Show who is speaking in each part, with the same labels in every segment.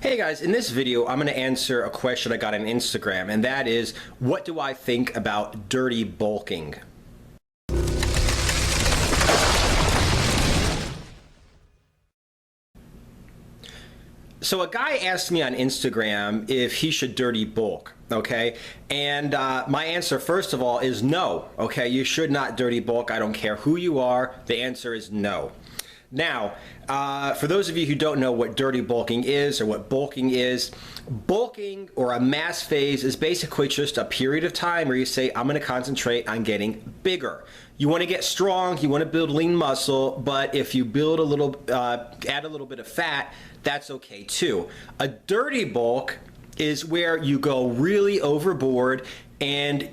Speaker 1: Hey guys, in this video I'm going to answer a question I got on Instagram, and that is, what do I think about dirty bulking? So a guy asked me on Instagram if he should dirty bulk, okay? And my answer, first of all, is no, okay? You should not dirty bulk. I don't care who you are. The answer is no. Now, for those of you who don't know what dirty bulking is or what bulking is, bulking or a mass phase is basically just a period of time where you say, I'm going to concentrate on getting bigger. You want to get strong, you want to build lean muscle, but if you build a little, add a little bit of fat, that's okay too. A dirty bulk is where you go really overboard and,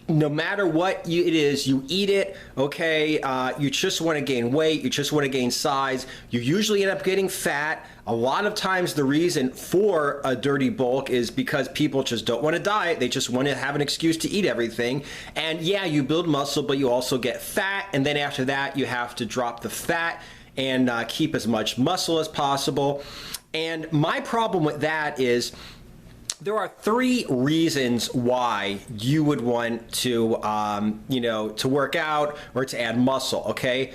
Speaker 1: no matter what it is, you eat it, okay, you just want to gain weight, you just want to gain size, you usually end up getting fat. A lot of times the reason for a dirty bulk is because people just don't want to diet, they just want to have an excuse to eat everything. And yeah, you build muscle, but you also get fat, and then after that you have to drop the fat and keep as much muscle as possible. And my problem with that is, there are three reasons why you would want to, to work out or to add muscle, okay?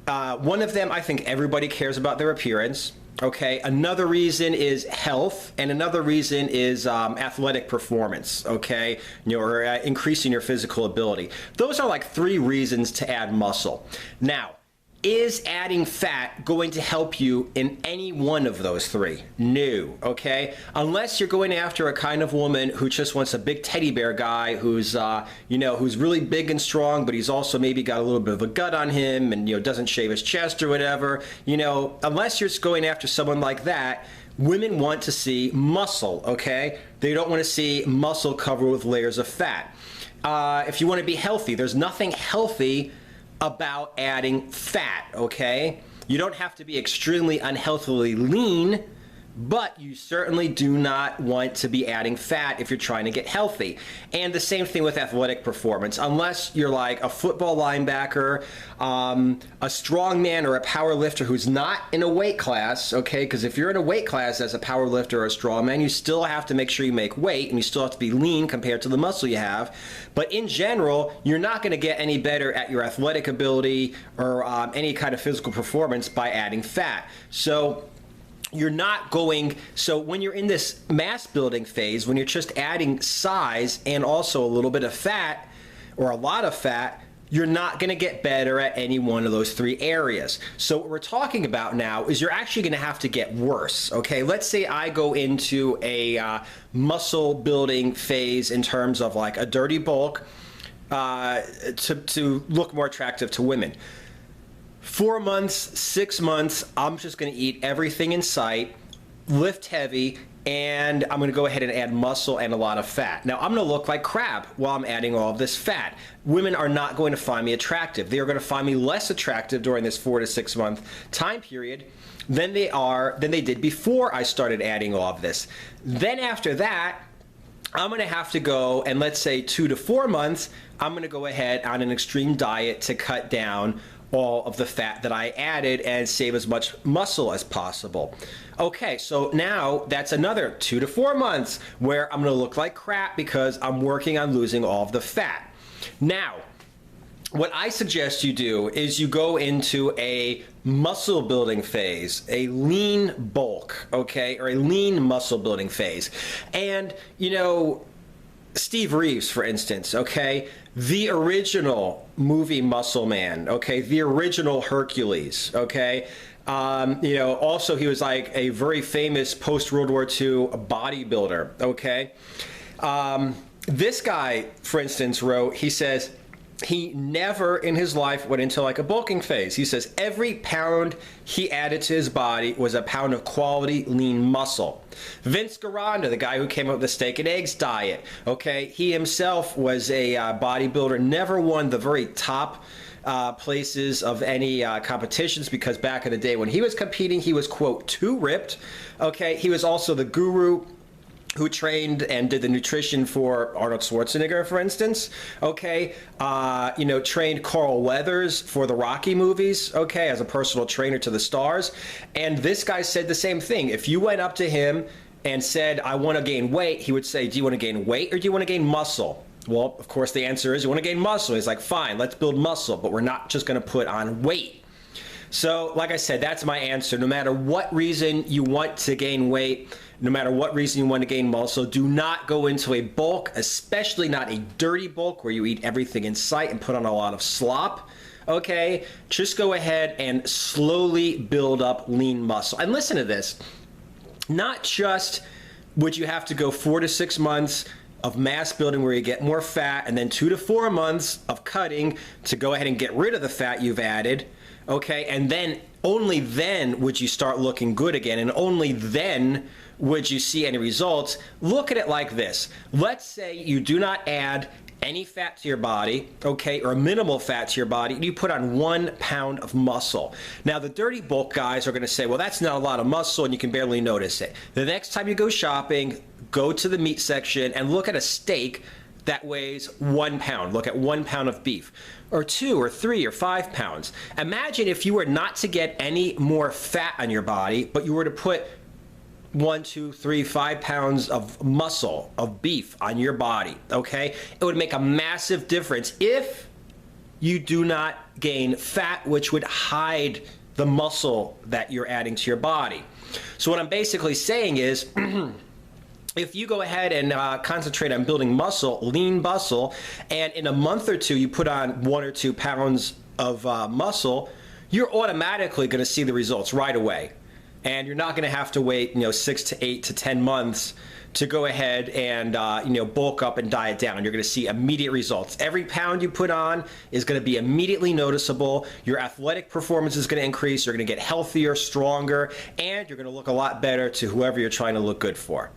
Speaker 1: One of them, I think everybody cares about their appearance, okay? Another reason is health, and another reason is athletic performance, okay? Or increasing your physical ability. Those are like three reasons to add muscle. Now, is adding fat going to help you in any one of those three? No, okay? Unless you're going after a kind of woman who just wants a big teddy bear guy who's, who's really big and strong, but he's also maybe got a little bit of a gut on him and, doesn't shave his chest or whatever. Unless you're going after someone like that, women want to see muscle, okay? They don't want to see muscle covered with layers of fat. If you want to be healthy, there's nothing healthy about adding fat, okay? You don't have to be extremely unhealthily lean, but you certainly do not want to be adding fat if you're trying to get healthy. And the same thing with athletic performance. Unless you're like a football linebacker, a strong man or a power lifter who's not in a weight class, okay? Because if you're in a weight class as a power lifter or a strong man, you still have to make sure you make weight and you still have to be lean compared to the muscle you have. But in general, you're not going to get any better at your athletic ability or any kind of physical performance by adding fat. So you're not going, so when you're in this mass building phase, when you're just adding size and also a little bit of fat or a lot of fat, you're not going to get better at any one of those three areas. So what we're talking about now is you're actually going to have to get worse, okay? Let's say I go into a muscle building phase in terms of like a dirty bulk to look more attractive to women. 4 months, 6 months, I'm just going to eat everything in sight, lift heavy, and I'm going to go ahead and add muscle and a lot of fat. Now, I'm going to look like crap while I'm adding all of this fat. Women are not going to find me attractive. They are going to find me less attractive during this 4 to 6 month time period than they did before I started adding all of this. Then after that, I'm going to have to go, and let's say 2 to 4 months, I'm going to go ahead on an extreme diet to cut down all of the fat that I added and save as much muscle as possible. Okay, so now that's another 2 to 4 months where I'm gonna look like crap because I'm working on losing all of the fat. Now, what I suggest you do is you go into a muscle building phase, a lean bulk, okay, or a lean muscle building phase. And, Steve Reeves, for instance, okay, the original movie Muscle Man, okay, the original Hercules, okay, also he was like a very famous post-World War II bodybuilder, okay. This guy, for instance, wrote, he says, he never in his life went into like a bulking phase. He says every pound he added to his body was a pound of quality lean muscle. Vince Gironda, the guy who came up with the steak and eggs diet, okay, he himself was a bodybuilder, never won the very top places of any competitions because back in the day when he was competing, he was, quote, too ripped. Okay, he was also the guru who trained and did the nutrition for Arnold Schwarzenegger, for instance, okay, trained Carl Weathers for the Rocky movies, okay, as a personal trainer to the stars. And this guy said the same thing. If you went up to him and said, I want to gain weight, he would say, do you want to gain weight or do you want to gain muscle? Well, of course, the answer is you want to gain muscle. He's like, fine, let's build muscle, but we're not just going to put on weight. So, like I said, that's my answer. No matter what reason you want to gain weight, no matter what reason you want to gain muscle, do not go into a bulk, especially not a dirty bulk where you eat everything in sight and put on a lot of slop. Okay, just go ahead and slowly build up lean muscle. And listen to this. Not just would you have to go 4 to 6 months of mass building where you get more fat, and then 2 to 4 months of cutting to go ahead and get rid of the fat you've added. Okay, and then only then would you start looking good again, and only then would you see any results. Look at it like this. Let's say you do not add any fat to your body, okay, or minimal fat to your body, and you put on 1 pound of muscle. Now, the dirty bulk guys are going to say, well, that's not a lot of muscle, and you can barely notice it. The next time you go shopping, go to the meat section and look at a steak that weighs 1 pound. Look at 1 pound of beef, or 2 or 3 or 5 pounds. Imagine if you were not to get any more fat on your body, but you were to put 1, 2, 3, 5 pounds of muscle, of beef on your body, okay? It would make a massive difference if you do not gain fat, which would hide the muscle that you're adding to your body. So what I'm basically saying is, if you go ahead and concentrate on building muscle, lean muscle, and in a month or two you put on 1 or 2 pounds of muscle, you're automatically going to see the results right away. And you're not going to have to wait, 6 to 8 to 10 months to go ahead and, bulk up and diet down. You're going to see immediate results. Every pound you put on is going to be immediately noticeable. Your athletic performance is going to increase. You're going to get healthier, stronger, and you're going to look a lot better to whoever you're trying to look good for.